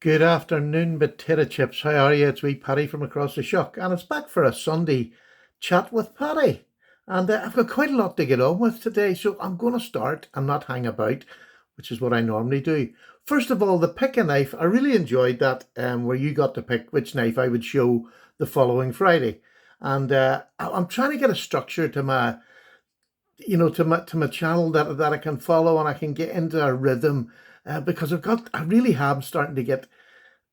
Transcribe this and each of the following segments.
Good afternoon, potato chips. How are you? It's wee Paddy from across the shock, and it's back for a Sunday chat with Paddy. And I've got quite a lot to get on with today, so I'm going to start and not hang about, which is what I normally do. First of all, the pick a knife. I really enjoyed that, where you got to pick which knife I would show the following Friday. And I'm trying to get a structure to my, to my channel that I can follow and I can get into a rhythm, because I really am starting to get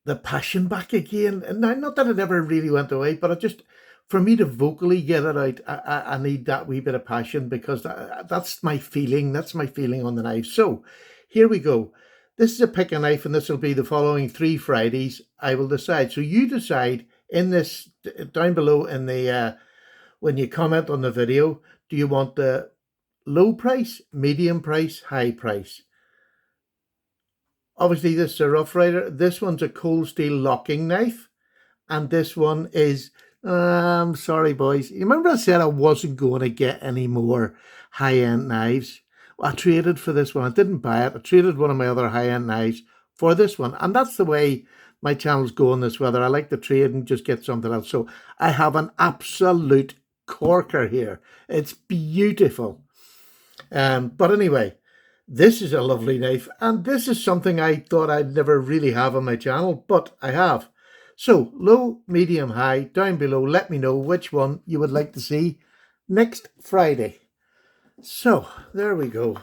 the passion back again. And now, not that it ever really went away, but for me to vocally get it out, I need that wee bit of passion, because that's my feeling. That's my feeling on the knife. So here we go. This is a pick a knife, and this will be the following 3 Fridays. I will decide. So you decide in this down below in the when you comment on the video. Do you want the low price, medium price, high price? Obviously, this is a Rough Rider. This one's a Cold Steel locking knife. And this one is, I'm sorry, boys. You remember I said I wasn't going to get any more high-end knives? Well, I traded for this one. I didn't buy it. I traded one of my other high-end knives for this one. And that's the way my channel's going this weather. I like to trade and just get something else. So I have an absolute corker here. It's beautiful. But anyway, this is a lovely knife, and this is something I thought I'd never really have on my channel, but I have. So low, medium, high, down below, let me know which one you would like to see next Friday. So there we go.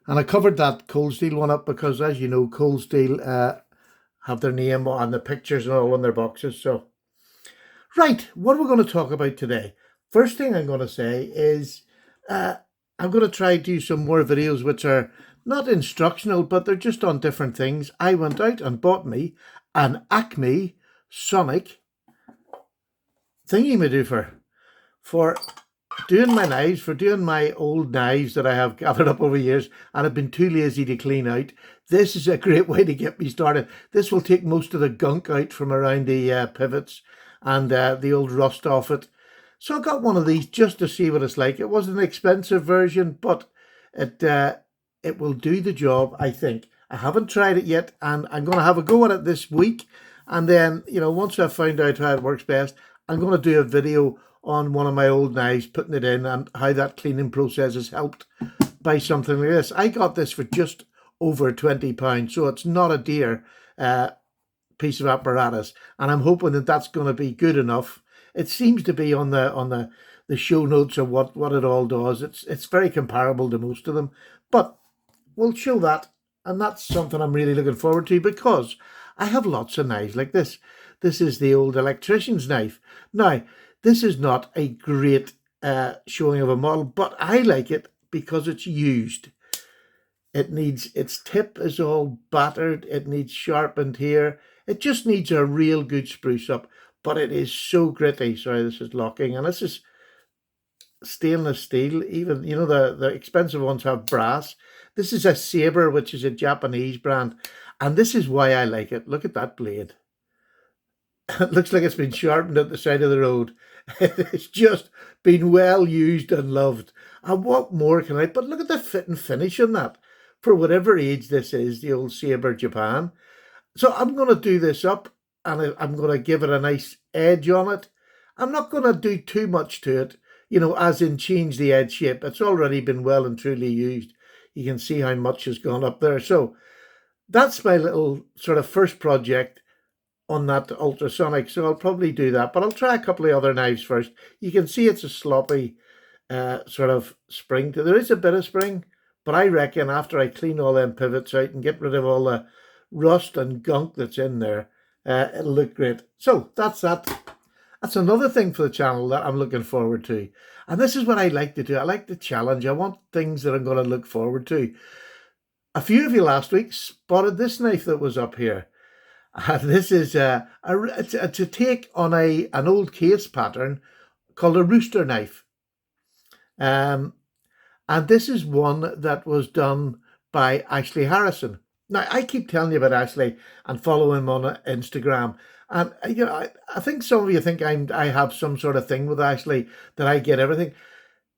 And I covered that Cold Steel one up because, as you know, Cold Steel have their name on the pictures and all on their boxes. So, right, what are we going to talk about today? First thing I'm going to say is I'm going to try to do some more videos which are not instructional, but they're just on different things. I went out and bought me an Acme Sonic thingy-madoofer for doing my knives, for doing my old knives that I have gathered up over years and have been too lazy to clean out. This is a great way to get me started. This will take most of the gunk out from around the pivots and the old rust off it. So I got one of these just to see what it's like. It was an expensive version, but it will do the job, I think. I haven't tried it yet, and I'm going to have a go at it this week. And then, once I've found out how it works best, I'm going to do a video on one of my old knives, putting it in, and how that cleaning process is helped by something like this. I got this for just over £20, so it's not a dear piece of apparatus. And I'm hoping that that's going to be good enough. It seems to be on the show notes of what it all does. It's very comparable to most of them, but we'll show that, and that's something I'm really looking forward to, because I have lots of knives like this. This is the old electrician's knife. Now, this is not a great showing of a model, but I like it because it's used. Its tip is all battered. It needs sharpened here. It just needs a real good spruce up. But it is so gritty. Sorry, this is locking. And this is stainless steel. Even, the expensive ones have brass. This is a Sabre, which is a Japanese brand. And this is why I like it. Look at that blade. It looks like it's been sharpened at the side of the road. It's just been well used and loved. And what more can I... But look at the fit and finish on that. For whatever age this is, the old Sabre Japan. So I'm going to do this up, and I'm going to give it a nice edge on it. I'm not going to do too much to it, as in change the edge shape. It's already been well and truly used. You can see how much has gone up there. So that's my little sort of first project on that ultrasonic. So I'll probably do that, but I'll try a couple of other knives first. You can see it's a sloppy sort of spring. There is a bit of spring, but I reckon after I clean all them pivots out and get rid of all the rust and gunk that's in there, it'll look great. So that's that. That's another thing for the channel that I'm looking forward to. And this is what I like to do. I like the challenge. I want things that I'm going to look forward to. A few of you last week spotted this knife that was up here. And this is a take on an old case pattern called a rooster knife. And this is one that was done by Ashley Harrison. Now, I keep telling you about Ashley and follow him on Instagram. And, I think some of you think I have some sort of thing with Ashley, that I get everything.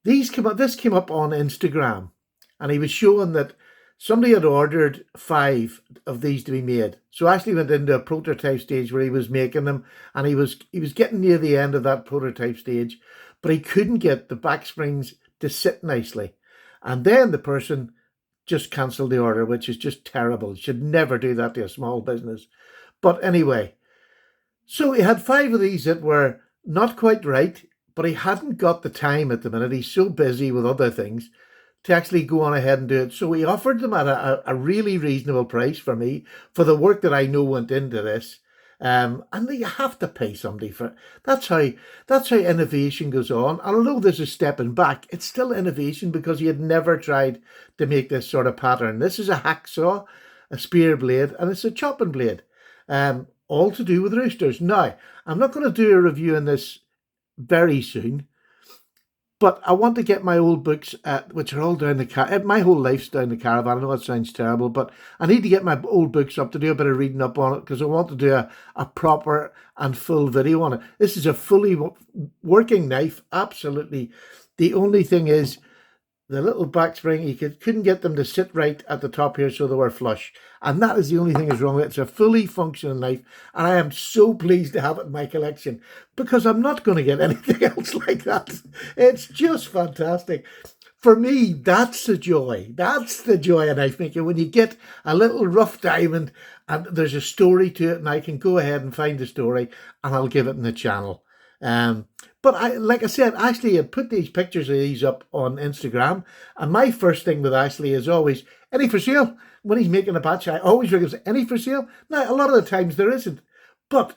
This came up on Instagram, and he was showing that somebody had ordered 5 of these to be made. So Ashley went into a prototype stage where he was making them, and he was getting near the end of that prototype stage, but he couldn't get the back springs to sit nicely. And then the person just cancelled the order, which is just terrible. You should never do that to a small business. But anyway, so he had 5 of these that were not quite right, but he hadn't got the time at the minute. He's so busy with other things to actually go on ahead and do it. So he offered them at a really reasonable price for me, for the work that I know went into this. And you have to pay somebody for it. That's how innovation goes on. And although this is stepping back, it's still innovation because he had never tried to make this sort of pattern. This is a hacksaw, a spear blade, and it's a chopping blade. All to do with roosters. Now, I'm not going to do a review on this very soon, but I want to get my old books, which are all down the my whole life's down the caravan. I know it sounds terrible, but I need to get my old books up to do a bit of reading up on it, because I want to do a proper and full video on it. This is a fully working knife, absolutely. The only thing is, the little back spring, he couldn't get them to sit right at the top here so they were flush. And that is the only thing that's wrong with it. It's a fully functional knife, and I am so pleased to have it in my collection, because I'm not going to get anything else like that. It's just fantastic. For me, that's the joy. That's the joy of knife making, when you get a little rough diamond and there's a story to it, and I can go ahead and find the story and I'll give it in the channel. But like I said, Ashley had put these pictures of these up on Instagram, and my first thing with Ashley is always, any for sale? When he's making a batch, I always ring him, any for sale? Now, a lot of the times there isn't, but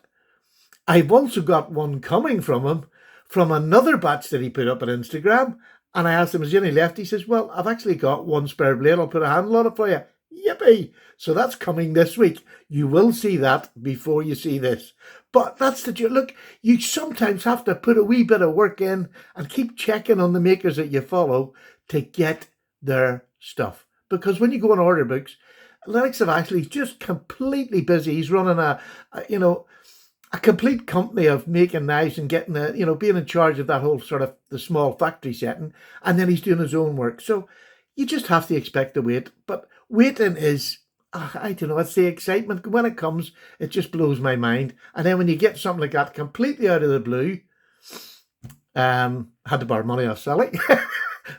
I've also got one coming from him, from another batch that he put up on Instagram, and I asked him, is there any left? He says, well, I've actually got one spare blade, I'll put a handle on it for you. Yippee! So that's coming this week. You will see that before you see this. But that's the look. You sometimes have to put a wee bit of work in and keep checking on the makers that you follow to get their stuff. Because when you go on order books, the likes of Ashley's just completely busy. He's running a complete company of making knives and getting being in charge of that whole sort of the small factory setting, and then he's doing his own work. So you just have to expect to wait. But waiting is, I don't know, it's the excitement. When it comes, it just blows my mind. And then when you get something like that completely out of the blue, had to borrow money off Sally,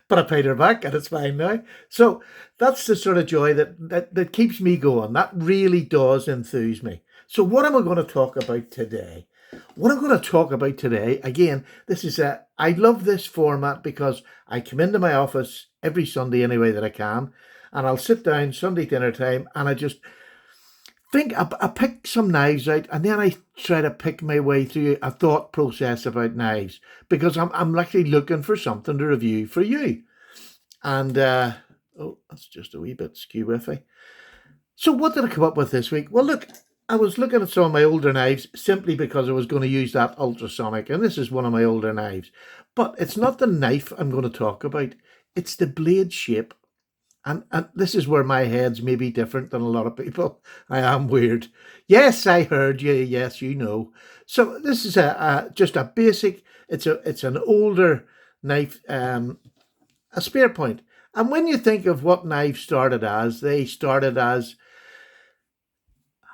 but I paid her back and it's fine now. So that's the sort of joy that keeps me going. That really does enthuse me. So what am I going to talk about today? What I'm going to talk about today, again, I love this format because I come into my office every Sunday any way that I can, and I'll sit down Sunday dinner time and I just think, I pick some knives out, and then I try to pick my way through a thought process about knives, because I'm actually looking for something to review for you. And, that's just a wee bit skew-whiffy. So what did I come up with this week? Well, look, I was looking at some of my older knives simply because I was going to use that ultrasonic, and this is one of my older knives. But it's not the knife I'm going to talk about. It's the blade shape. And this is where my head's maybe different than a lot of people. I am weird. Yes, I heard you. Yes, you know. So this is just a basic, it's an older knife, a spear point. And when you think of what knives started as, they started as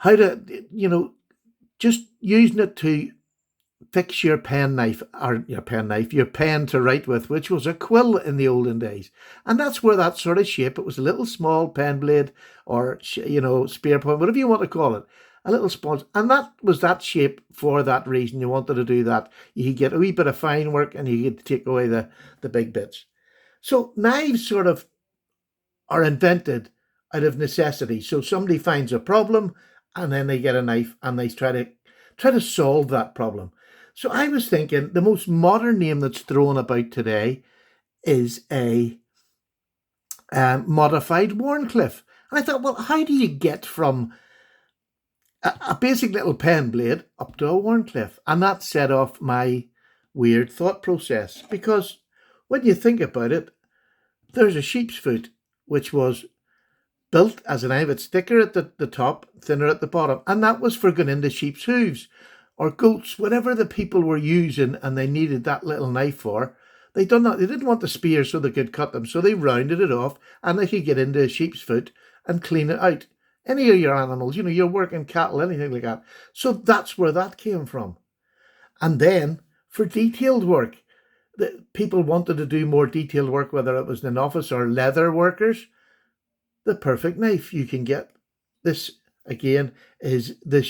how to, just using it to fix your pen to write with, which was a quill in the olden days. And that's where that sort of shape, it was a little small pen blade or, spear point, whatever you want to call it, a little sponge. And that was that shape for that reason. You wanted to do that. You could get a wee bit of fine work and you could take away the big bits. So knives sort of are invented out of necessity. So somebody finds a problem and then they get a knife and they try to solve that problem. So I was thinking the most modern name that's thrown about today is a modified Wharncliffe. And I thought, well, how do you get from a basic little pen blade up to a Wharncliffe? And that set off my weird thought process, because when you think about it, there's a sheep's foot, which was built as a knife. It's thicker at the top, thinner at the bottom. And that was for going into sheep's hooves or goats, whatever the people were using and they needed that little knife for. They done that. They didn't want the spear so they could cut them, so they rounded it off, and they could get into a sheep's foot and clean it out. Any of your animals, you're working cattle, anything like that. So that's where that came from. And then for detailed work, people wanted to do more detailed work, whether it was in an office or leather workers. The perfect knife you can get. This again is the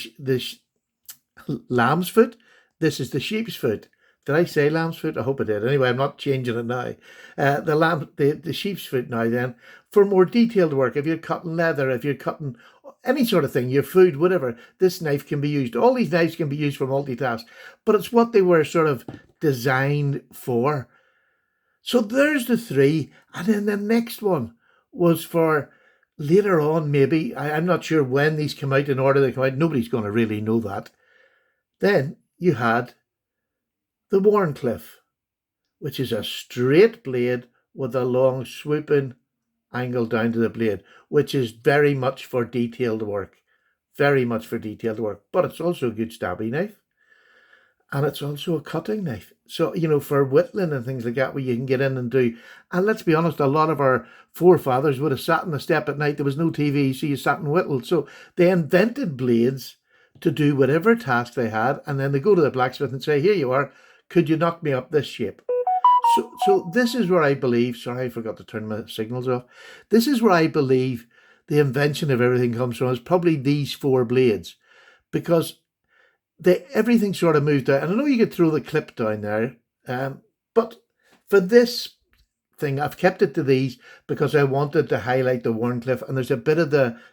lamb's foot. This is the sheep's foot. Did I say lamb's foot? I hope I did. Anyway, I'm not changing it now. The sheep's foot now then, for more detailed work. If you're cutting leather, if you're cutting any sort of thing, your food, whatever, this knife can be used. All these knives can be used for multitask, but it's what they were sort of designed for. So there's the three. And then the next one was for later on, maybe. I'm not sure when these come out, in order they come out. Nobody's going to really know that. Then you had the Wharncliffe, which is a straight blade with a long swooping angle down to the blade, which is very much for detailed work. Very much for detailed work. But it's also a good stabby knife. And it's also a cutting knife. So, for whittling and things like that, where you can get in and do. And let's be honest, a lot of our forefathers would have sat on the step at night. There was no TV, so you sat and whittled. So they invented blades to do whatever task they had. And then they go to the blacksmith and say, here you are. Could you knock me up this shape? So this is where I believe, sorry, I forgot to turn my signals off. This is where I believe the invention of everything comes from, is probably these four blades, because everything sort of moved out. And I know you could throw the clip down there, but for this thing, I've kept it to these because I wanted to highlight the Wharncliffe. And there's a bit of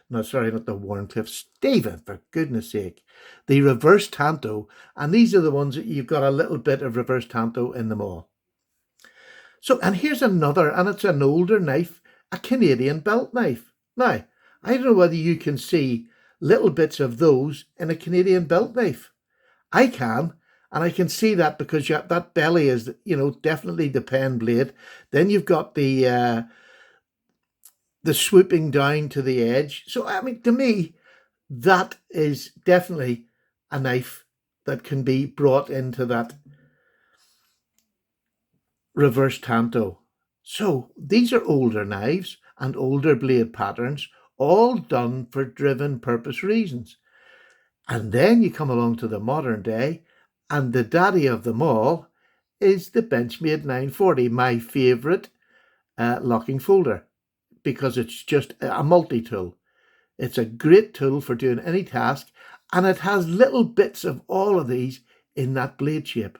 not the Wharncliffe, David, for goodness sake, the reverse tanto. And these are the ones that you've got a little bit of reverse tanto in them all. So, and here's another, and it's an older knife, a Canadian belt knife. Now, I don't know whether you can see little bits of those in a Canadian belt knife. I can, and I can see that because that belly is, definitely the pen blade. Then you've got the swooping down to the edge. So, I mean, to me, that is definitely a knife that can be brought into that reverse tanto. So these are older knives and older blade patterns, all done for driven purpose reasons. And then you come along to the modern day, and the daddy of them all is the Benchmade 940, my favourite locking folder, because it's just a multi-tool. It's a great tool for doing any task, and it has little bits of all of these in that blade shape.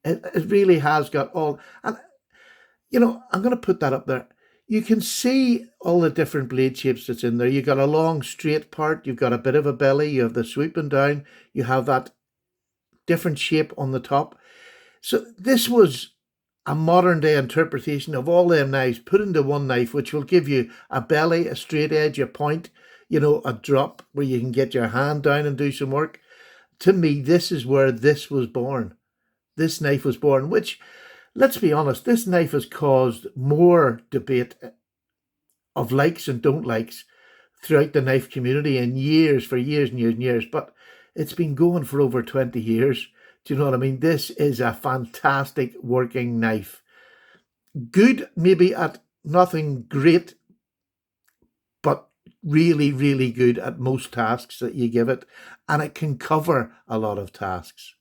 It really has got all, and I'm going to put that up there. You can see all the different blade shapes that's in there. You've got a long straight part, you've got a bit of a belly, you have the swooping down, you have that different shape on the top. So this was a modern day interpretation of all them knives put into one knife, which will give you a belly, a straight edge, a point, a drop where you can get your hand down and do some work. To me, this is where this was born. This knife was born, which, let's be honest, this knife has caused more debate of likes and don't likes throughout the knife community for years and years and years. But it's been going for over 20 years. Do you know what I mean? This is a fantastic working knife. Good, maybe at nothing great, but really, really good at most tasks that you give it. And it can cover a lot of tasks.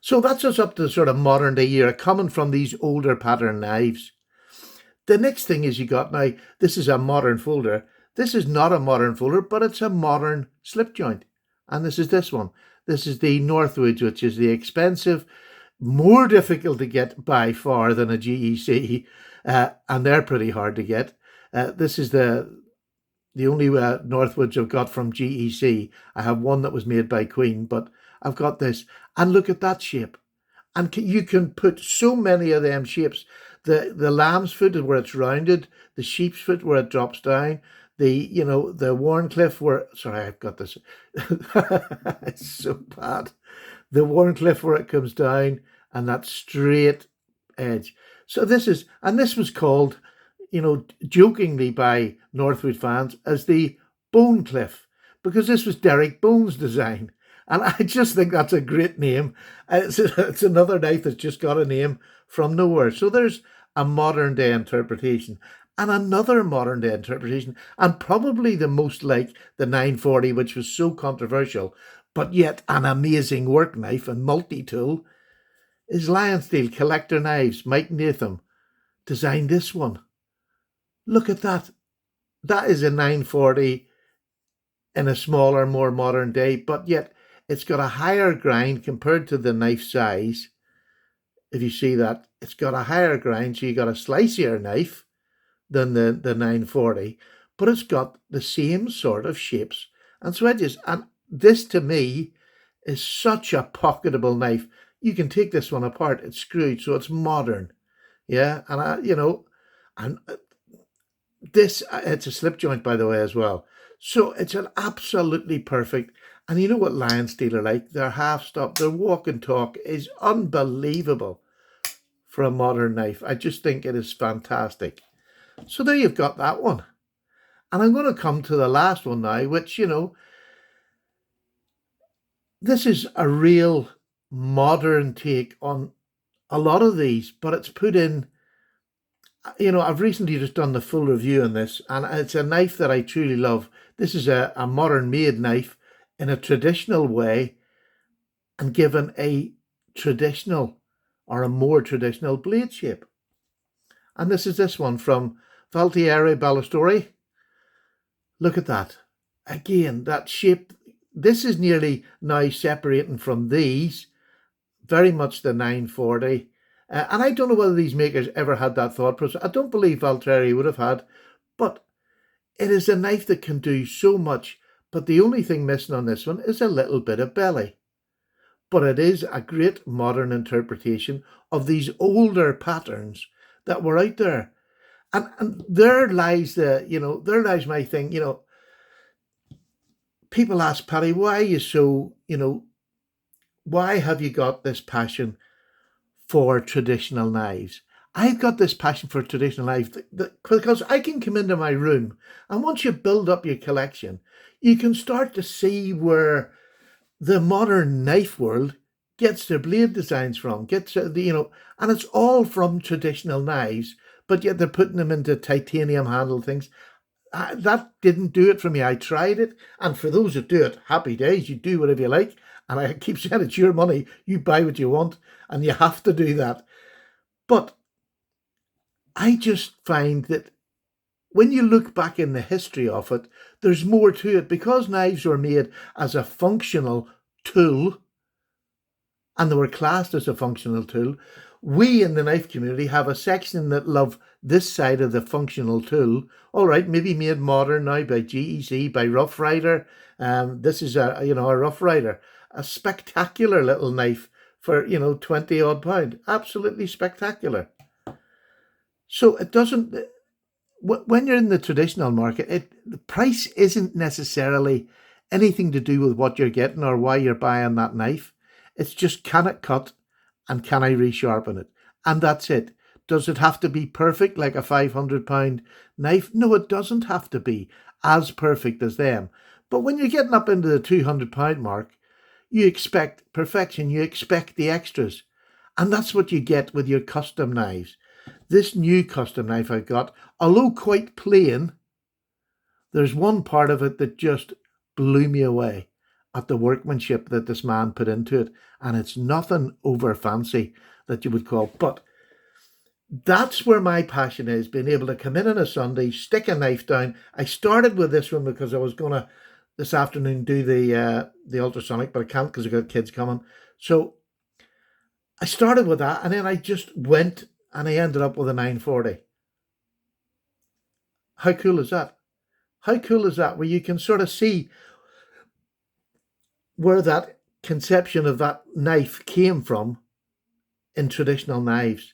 So that's us up to the sort of modern day era, coming from these older pattern knives. The next thing is you got now, this is a modern folder. This is not a modern folder, but it's a modern slip joint. And this is this one. This is the Northwoods, which is the expensive, more difficult to get by far than a GEC. And they're pretty hard to get. This is the only Northwoods I've got from GEC. I have one that was made by Queen, but I've got this. And look at that shape. And you can put so many of them shapes. The lamb's foot is where it's rounded. The sheep's foot where it drops down. The Wharncliffe where, sorry, I've got this. It's so bad. The Wharncliffe where it comes down and that straight edge. So this was called, jokingly by Northwood fans as the Bonecliffe, because this was Derek Bone's design. And I just think that's a great name. It's another knife that's just got a name from nowhere. So there's a modern day interpretation and another modern day interpretation, and probably the most like the 940, which was so controversial, but yet an amazing work knife and multi-tool, is Lionsteel Collector Knives. Mike Natham designed this one. Look at that. That is a 940 in a smaller, more modern day, but yet it's got a higher grind compared to the knife size. If you see that, it's got a higher grind, so you got a slicier knife than the 940, but it's got the same sort of shapes and wedges. And this to me is such a pocketable knife. You can take this one apart, it's screwed, so it's modern. Yeah, and and this, it's a slip joint, by the way, as well. So it's an absolutely perfect. And you know what Lionsteel are like? Their half stop, their walk and talk is unbelievable for a modern knife. I just think it is fantastic. So there you've got that one. And I'm going to come to the last one now, which, this is a real modern take on a lot of these, but it's put in. I've recently just done the full review on this, and it's a knife that I truly love. This is a modern made knife in a traditional way and given a traditional or a more traditional blade shape. And this is this one from Valtieri Ballestori. Look at that. Again, that shape. This is nearly now separating from these, very much the 940. And I don't know whether these makers ever had that thought process. I don't believe Valtieri would have had, but it is a knife that can do so much. But the only thing missing on this one is a little bit of belly. But it is a great modern interpretation of these older patterns that were out there. And there lies there lies my thing. People ask Paddy, why are you so, why have you got this passion for traditional knives? I've got this passion for traditional knives because I can come into my room, and once you build up your collection, you can start to see where the modern knife world gets their blade designs from, and it's all from traditional knives, but yet they're putting them into titanium handle things. That didn't do it for me. I tried it, and for those that do it, happy days. You do whatever you like, and I keep saying it's your money. You buy what you want, and you have to do that. But I just find that when you look back in the history of it, there's more to it, because knives were made as a functional tool, and they were classed as a functional tool. We in the knife community have a section that love this side of the functional tool. All right, maybe made modern now by GEC, by Rough Rider. This is a Rough Rider, a spectacular little knife for 20 odd pound. Absolutely spectacular. So it doesn't. When you're in the traditional market, the price isn't necessarily anything to do with what you're getting or why you're buying that knife. It's just, can it cut and can I resharpen it? And that's it. Does it have to be perfect like a £500 knife? No, it doesn't have to be as perfect as them. But when you're getting up into the £200 mark, you expect perfection, you expect the extras. And that's what you get with your custom knives. This new custom knife I've got, although quite plain, there's one part of it that just blew me away at the workmanship that this man put into it. And it's nothing over fancy that you would call, but that's where my passion is, being able to come in on a Sunday, stick a knife down. I started with this one because I was going to, this afternoon, do the ultrasonic, but I can't because I've got kids coming. So I started with that, and then I just went, and I ended up with a 940. How cool is that? How cool is that? Where you can sort of see where that conception of that knife came from in traditional knives.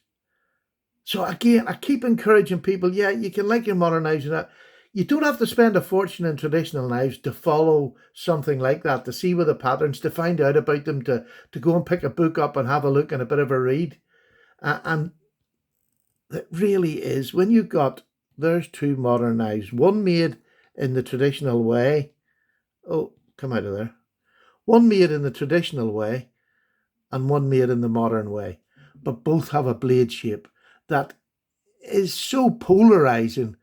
So again, I keep encouraging people, yeah, you can like your modern knives and that. You don't have to spend a fortune in traditional knives to follow something like that, to see where the patterns, to find out about them, to go and pick a book up and have a look and a bit of a read. And it really is, when you've got, there's two modern knives, one made in the traditional way. Oh, come out of there. One made in the traditional way and one made in the modern way, but both have a blade shape that is so polarizing.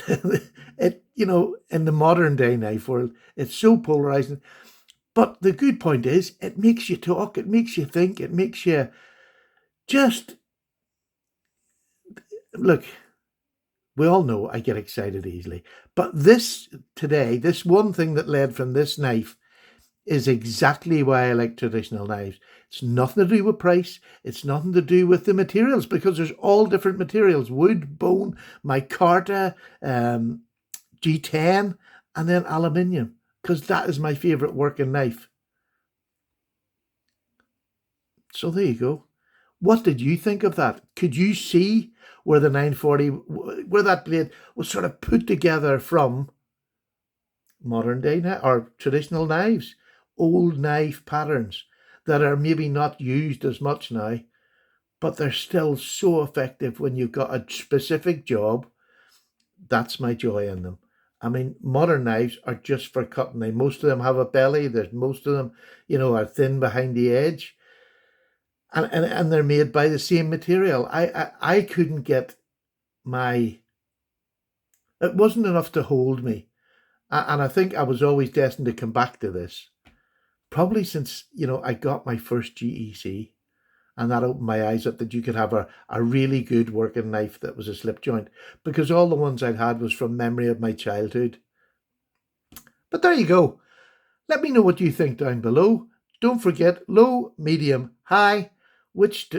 It, in the modern day knife world, it's so polarizing. But the good point is, it makes you talk, it makes you think, it makes you just look. We all know I get excited easily, but this one thing that led from this knife is exactly why I like traditional knives. It's nothing to do with price. It's nothing to do with the materials, because there's all different materials: wood, bone, micarta, G10, and then aluminium, because that is my favorite working knife. So there you go. What did you think of that? Could you see where the 940, where that blade was sort of put together from modern day or traditional knives, old knife patterns that are maybe not used as much now, but they're still so effective when you've got a specific job? That's my joy in them. I mean, modern knives are just for cutting. Most of them have a belly. Most of them, are thin behind the edge, and they're made by the same material. I couldn't get my. It wasn't enough to hold me, and I think I was always destined to come back to this. Probably since I got my first GEC, and that opened my eyes up that you could have a really good working knife that was a slip joint, because all the ones I'd had was from memory of my childhood. But there you go. Let me know what you think down below. Don't forget, low, medium, high, which,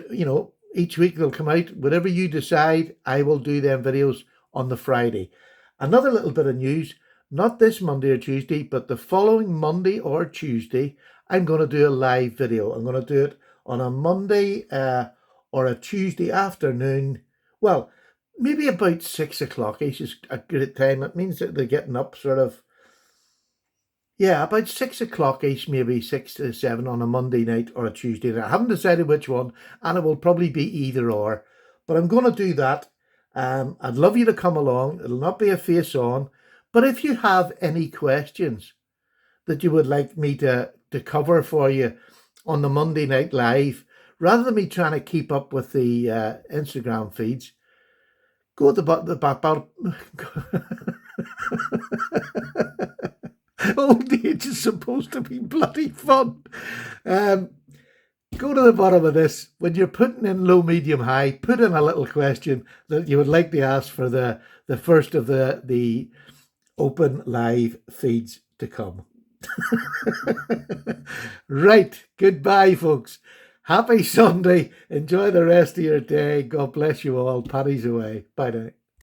each week they'll come out. Whatever you decide, I will do them videos on the Friday. Another little bit of news, not this Monday or Tuesday, but the following Monday or Tuesday, I'm going to do a live video. I'm going to do it on a Monday or a Tuesday afternoon. Well, maybe about 6 o'clock-ish is a great time. It means that they're getting up sort of, about 6 o'clock-ish, maybe 6 to 7 on a Monday night or a Tuesday night. I haven't decided which one, and it will probably be either or. But I'm going to do that. I'd love you to come along. It'll not be a face-on. But if you have any questions that you would like me to cover for you on the Monday Night Live, rather than me trying to keep up with the Instagram feeds, go at the back. Old age is supposed to be bloody fun. Go to the bottom of this. When you're putting in low, medium, high, put in a little question that you would like to ask for the first of the open live feeds to come. Right. Goodbye, folks. Happy Sunday. Enjoy the rest of your day. God bless you all. Paddy's away. Bye now.